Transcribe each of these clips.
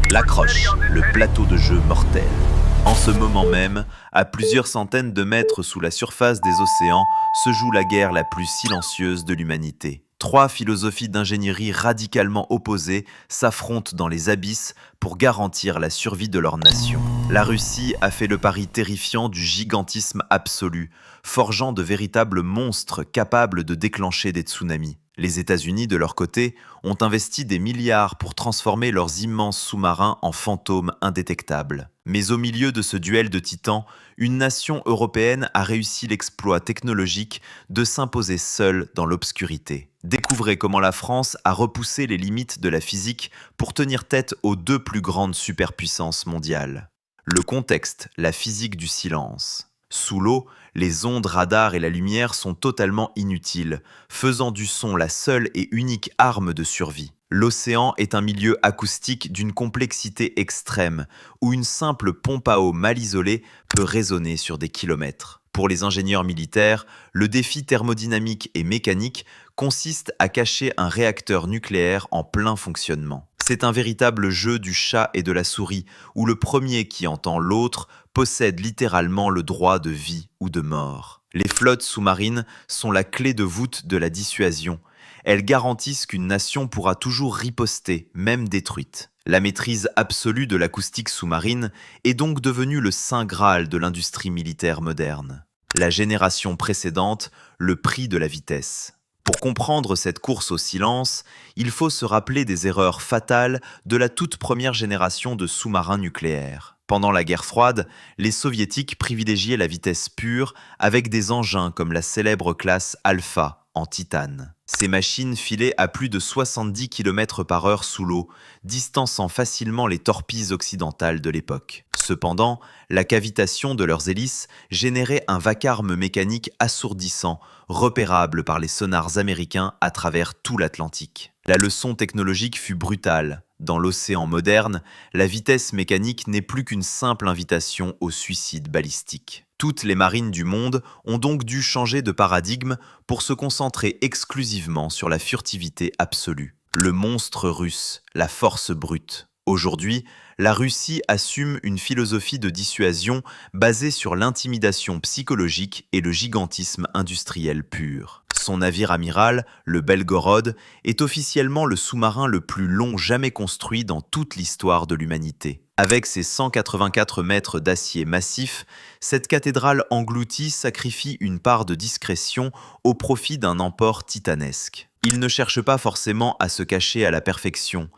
L'accroche, le plateau de jeu mortel. En ce moment même, à plusieurs centaines de mètres sous la surface des océans, se joue la guerre la plus silencieuse de l'humanité. Trois philosophies d'ingénierie radicalement opposées s'affrontent dans les abysses pour garantir la survie de leur nation. La Russie a fait le pari terrifiant du gigantisme absolu, forgeant de véritables monstres capables de déclencher des tsunamis. Les États-Unis, de leur côté, ont investi des milliards pour transformer leurs immenses sous-marins en fantômes indétectables. Mais au milieu de ce duel de titans, une nation européenne a réussi l'exploit technologique de s'imposer seule dans l'obscurité. Découvrez comment la France a repoussé les limites de la physique pour tenir tête aux deux plus grandes superpuissances mondiales. Le contexte, la physique du silence. Sous l'eau, les ondes radar et la lumière sont totalement inutiles, faisant du son la seule et unique arme de survie. L'océan est un milieu acoustique d'une complexité extrême, où une simple pompe à eau mal isolée peut résonner sur des kilomètres. Pour les ingénieurs militaires, le défi thermodynamique et mécanique consiste à cacher un réacteur nucléaire en plein fonctionnement. C'est un véritable jeu du chat et de la souris, où le premier qui entend l'autre possède littéralement le droit de vie ou de mort. Les flottes sous-marines sont la clé de voûte de la dissuasion. Elles garantissent qu'une nation pourra toujours riposter, même détruite. La maîtrise absolue de l'acoustique sous-marine est donc devenue le saint graal de l'industrie militaire moderne. La génération précédente, le prix de la vitesse. Pour comprendre cette course au silence, il faut se rappeler des erreurs fatales de la toute première génération de sous-marins nucléaires. Pendant la guerre froide, les soviétiques privilégiaient la vitesse pure avec des engins comme la célèbre classe Alpha en titane. Ces machines filaient à plus de 70 km/h sous l'eau, distançant facilement les torpilles occidentales de l'époque. Cependant, la cavitation de leurs hélices générait un vacarme mécanique assourdissant, repérable par les sonars américains à travers tout l'Atlantique. La leçon technologique fut brutale. Dans l'océan moderne, la vitesse mécanique n'est plus qu'une simple invitation au suicide balistique. Toutes les marines du monde ont donc dû changer de paradigme pour se concentrer exclusivement sur la furtivité absolue. Le monstre russe, la force brute. Aujourd'hui, la Russie assume une philosophie de dissuasion basée sur l'intimidation psychologique et le gigantisme industriel pur. Son navire amiral, le Belgorod, est officiellement le sous-marin le plus long jamais construit dans toute l'histoire de l'humanité. Avec ses 184 mètres d'acier massif, cette cathédrale engloutie sacrifie une part de discrétion au profit d'un emport titanesque. Il ne cherche pas forcément à se cacher à la perfection.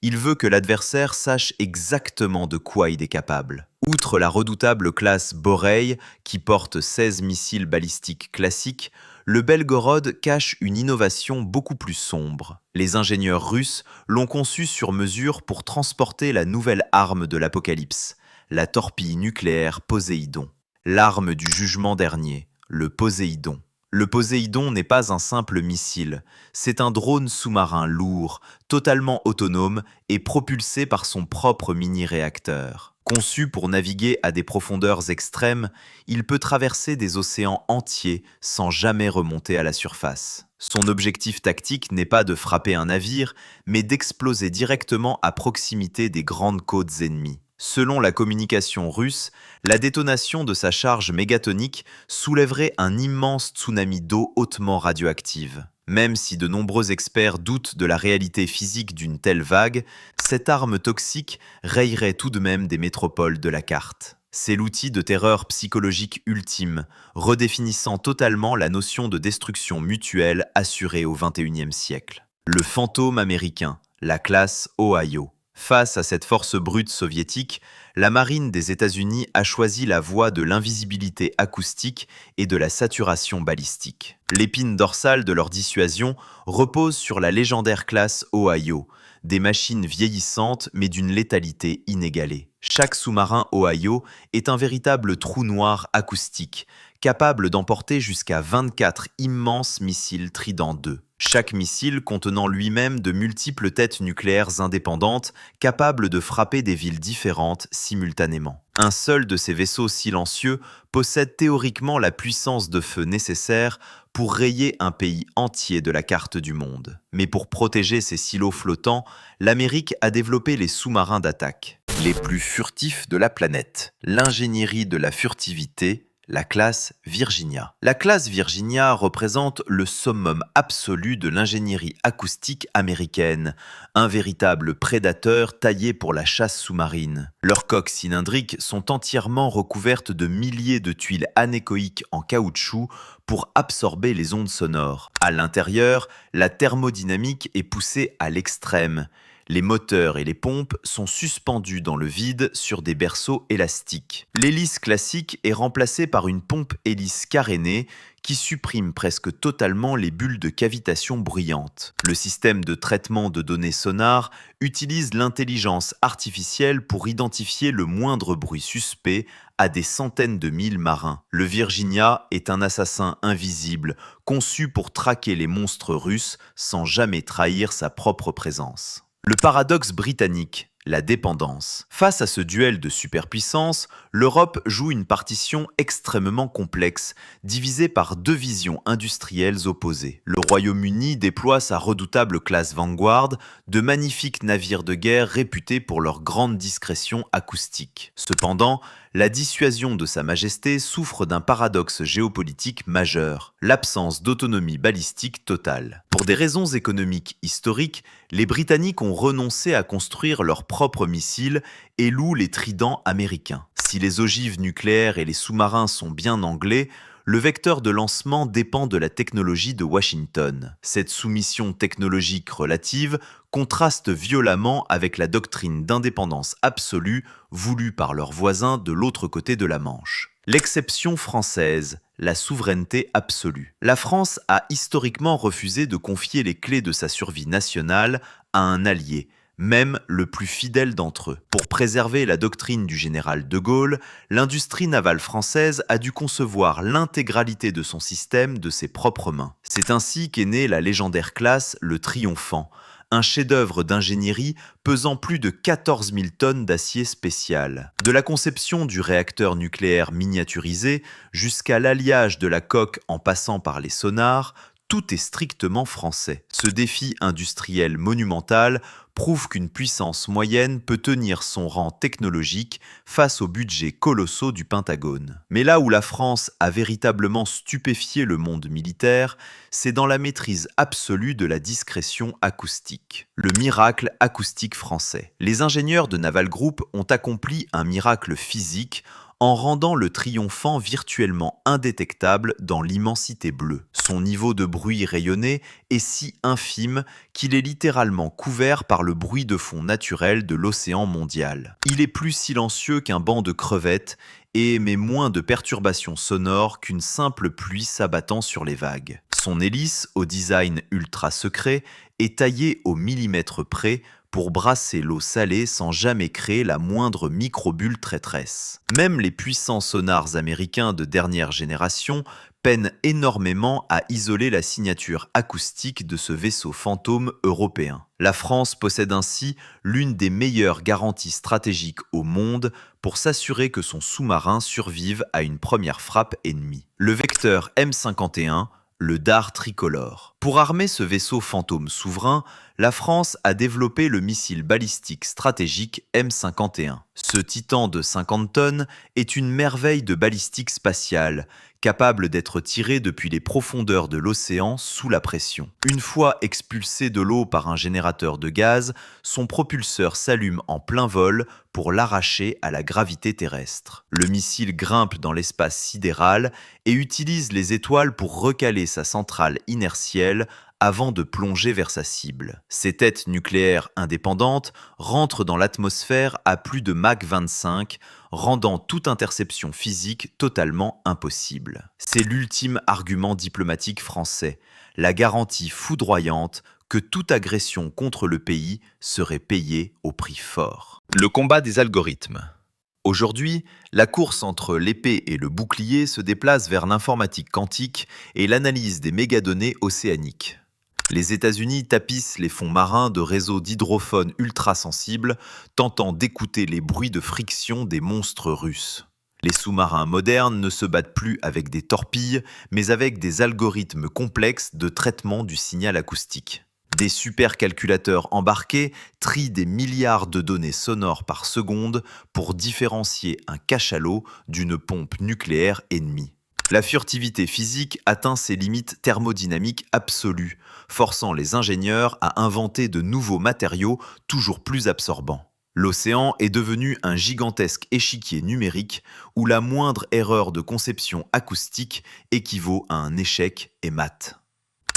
Il veut que l'adversaire sache exactement de quoi il est capable. Outre la redoutable classe Borei, qui porte 16 missiles balistiques classiques, le Belgorod cache une innovation beaucoup plus sombre. Les ingénieurs russes l'ont conçu sur mesure pour transporter la nouvelle arme de l'apocalypse, la torpille nucléaire Poséidon. L'arme du jugement dernier, le Poséidon. Le Poséidon n'est pas un simple missile, c'est un drone sous-marin lourd, totalement autonome et propulsé par son propre mini-réacteur. Conçu pour naviguer à des profondeurs extrêmes, il peut traverser des océans entiers sans jamais remonter à la surface. Son objectif tactique n'est pas de frapper un navire, mais d'exploser directement à proximité des grandes côtes ennemies. Selon la communication russe, la détonation de sa charge mégatonique soulèverait un immense tsunami d'eau hautement radioactive. Même si de nombreux experts doutent de la réalité physique d'une telle vague, cette arme toxique rayerait tout de même des métropoles de la carte. C'est l'outil de terreur psychologique ultime, redéfinissant totalement la notion de destruction mutuelle assurée au XXIe siècle. Le fantôme américain, la classe Ohio. Face à cette force brute soviétique, la marine des États-Unis a choisi la voie de l'invisibilité acoustique et de la saturation balistique. L'épine dorsale de leur dissuasion repose sur la légendaire classe Ohio, des machines vieillissantes mais d'une létalité inégalée. Chaque sous-marin Ohio est un véritable trou noir acoustique, capable d'emporter jusqu'à 24 immenses missiles Trident II. Chaque missile contenant lui-même de multiples têtes nucléaires indépendantes capables de frapper des villes différentes simultanément. Un seul de ces vaisseaux silencieux possède théoriquement la puissance de feu nécessaire pour rayer un pays entier de la carte du monde. Mais pour protéger ces silos flottants, l'Amérique a développé les sous-marins d'attaque, les plus furtifs de la planète. L'ingénierie de la furtivité, la classe Virginia. La classe Virginia représente le summum absolu de l'ingénierie acoustique américaine, un véritable prédateur taillé pour la chasse sous-marine. Leurs coques cylindriques sont entièrement recouvertes de milliers de tuiles anéchoïques en caoutchouc pour absorber les ondes sonores. À l'intérieur, la thermodynamique est poussée à l'extrême. Les moteurs et les pompes sont suspendus dans le vide sur des berceaux élastiques. L'hélice classique est remplacée par une pompe-hélice carénée qui supprime presque totalement les bulles de cavitation bruyantes. Le système de traitement de données sonores utilise l'intelligence artificielle pour identifier le moindre bruit suspect à des centaines de milles marins. Le Virginia est un assassin invisible, conçu pour traquer les monstres russes sans jamais trahir sa propre présence. Le paradoxe britannique, la dépendance. Face à ce duel de superpuissance, l'Europe joue une partition extrêmement complexe, divisée par deux visions industrielles opposées. Le Royaume-Uni déploie sa redoutable classe Vanguard, de magnifiques navires de guerre réputés pour leur grande discrétion acoustique. Cependant, la dissuasion de Sa Majesté souffre d'un paradoxe géopolitique majeur, l'absence d'autonomie balistique totale. Pour des raisons économiques historiques, les Britanniques ont renoncé à construire leurs propres missiles et louent les tridents américains. Si les ogives nucléaires et les sous-marins sont bien anglais, le vecteur de lancement dépend de la technologie de Washington. Cette soumission technologique relative contraste violemment avec la doctrine d'indépendance absolue voulue par leurs voisins de l'autre côté de la Manche. L'exception française, la souveraineté absolue. La France a historiquement refusé de confier les clés de sa survie nationale à un allié, même le plus fidèle d'entre eux. Pour préserver la doctrine du général de Gaulle, l'industrie navale française a dû concevoir l'intégralité de son système de ses propres mains. C'est ainsi qu'est née la légendaire classe Le Triomphant, un chef-d'œuvre d'ingénierie pesant plus de 14 000 tonnes d'acier spécial. De la conception du réacteur nucléaire miniaturisé jusqu'à l'alliage de la coque en passant par les sonars, tout est strictement français. Ce défi industriel monumental prouve qu'une puissance moyenne peut tenir son rang technologique face aux budgets colossaux du Pentagone. Mais là où la France a véritablement stupéfié le monde militaire, c'est dans la maîtrise absolue de la discrétion acoustique. Le miracle acoustique français. Les ingénieurs de Naval Group ont accompli un miracle physique en rendant le Triomphant virtuellement indétectable dans l'immensité bleue. Son niveau de bruit rayonné est si infime qu'il est littéralement couvert par le bruit de fond naturel de l'océan mondial. Il est plus silencieux qu'un banc de crevettes et émet moins de perturbations sonores qu'une simple pluie s'abattant sur les vagues. Son hélice, au design ultra secret, est taillée au millimètre près pour brasser l'eau salée sans jamais créer la moindre microbulle traîtresse. Même les puissants sonars américains de dernière génération peinent énormément à isoler la signature acoustique de ce vaisseau fantôme européen. La France possède ainsi l'une des meilleures garanties stratégiques au monde pour s'assurer que son sous-marin survive à une première frappe ennemie. Le vecteur M51, le dard tricolore. Pour armer ce vaisseau fantôme souverain, la France a développé le missile balistique stratégique M51. Ce titan de 50 tonnes est une merveille de balistique spatiale, capable d'être tiré depuis les profondeurs de l'océan sous la pression. Une fois expulsé de l'eau par un générateur de gaz, son propulseur s'allume en plein vol pour l'arracher à la gravité terrestre. Le missile grimpe dans l'espace sidéral et utilise les étoiles pour recaler sa centrale inertielle avant de plonger vers sa cible. Ces têtes nucléaires indépendantes rentrent dans l'atmosphère à plus de Mach 25, rendant toute interception physique totalement impossible. C'est l'ultime argument diplomatique français, la garantie foudroyante que toute agression contre le pays serait payée au prix fort. Le combat des algorithmes. Aujourd'hui, la course entre l'épée et le bouclier se déplace vers l'informatique quantique et l'analyse des mégadonnées océaniques. Les États-Unis tapissent les fonds marins de réseaux d'hydrophones ultra-sensibles, tentant d'écouter les bruits de friction des monstres russes. Les sous-marins modernes ne se battent plus avec des torpilles, mais avec des algorithmes complexes de traitement du signal acoustique. Des supercalculateurs embarqués trient des milliards de données sonores par seconde pour différencier un cachalot d'une pompe nucléaire ennemie. La furtivité physique atteint ses limites thermodynamiques absolues, forçant les ingénieurs à inventer de nouveaux matériaux toujours plus absorbants. L'océan est devenu un gigantesque échiquier numérique où la moindre erreur de conception acoustique équivaut à un échec et mat.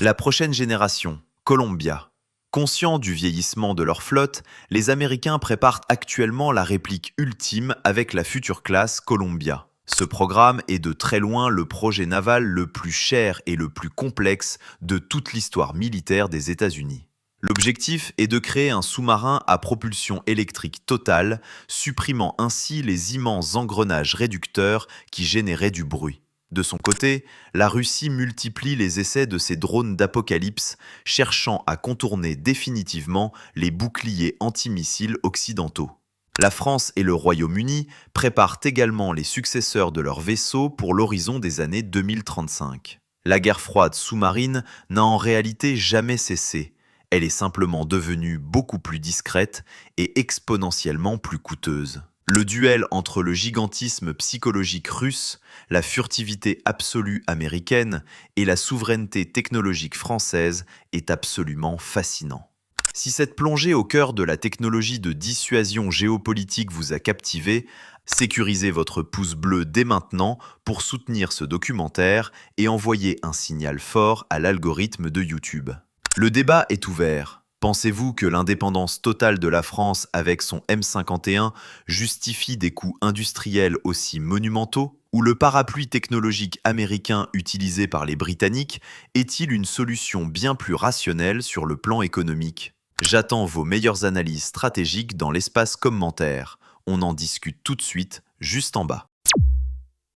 La prochaine génération, Columbia. Conscients du vieillissement de leur flotte, les Américains préparent actuellement la réplique ultime avec la future classe Columbia. Ce programme est de très loin le projet naval le plus cher et le plus complexe de toute l'histoire militaire des États-Unis. L'objectif est de créer un sous-marin à propulsion électrique totale, supprimant ainsi les immenses engrenages réducteurs qui généraient du bruit. De son côté, la Russie multiplie les essais de ses drones d'apocalypse, cherchant à contourner définitivement les boucliers antimissiles occidentaux. La France et le Royaume-Uni préparent également les successeurs de leurs vaisseaux pour l'horizon des années 2035. La guerre froide sous-marine n'a en réalité jamais cessé. Elle est simplement devenue beaucoup plus discrète et exponentiellement plus coûteuse. Le duel entre le gigantisme psychologique russe, la furtivité absolue américaine et la souveraineté technologique française est absolument fascinant. Si cette plongée au cœur de la technologie de dissuasion géopolitique vous a captivé, sécurisez votre pouce bleu dès maintenant pour soutenir ce documentaire et envoyer un signal fort à l'algorithme de YouTube. Le débat est ouvert. Pensez-vous que l'indépendance totale de la France avec son M51 justifie des coûts industriels aussi monumentaux? Ou le parapluie technologique américain utilisé par les Britanniques est-il une solution bien plus rationnelle sur le plan économique? J'attends vos meilleures analyses stratégiques dans l'espace commentaire. On en discute tout de suite, juste en bas.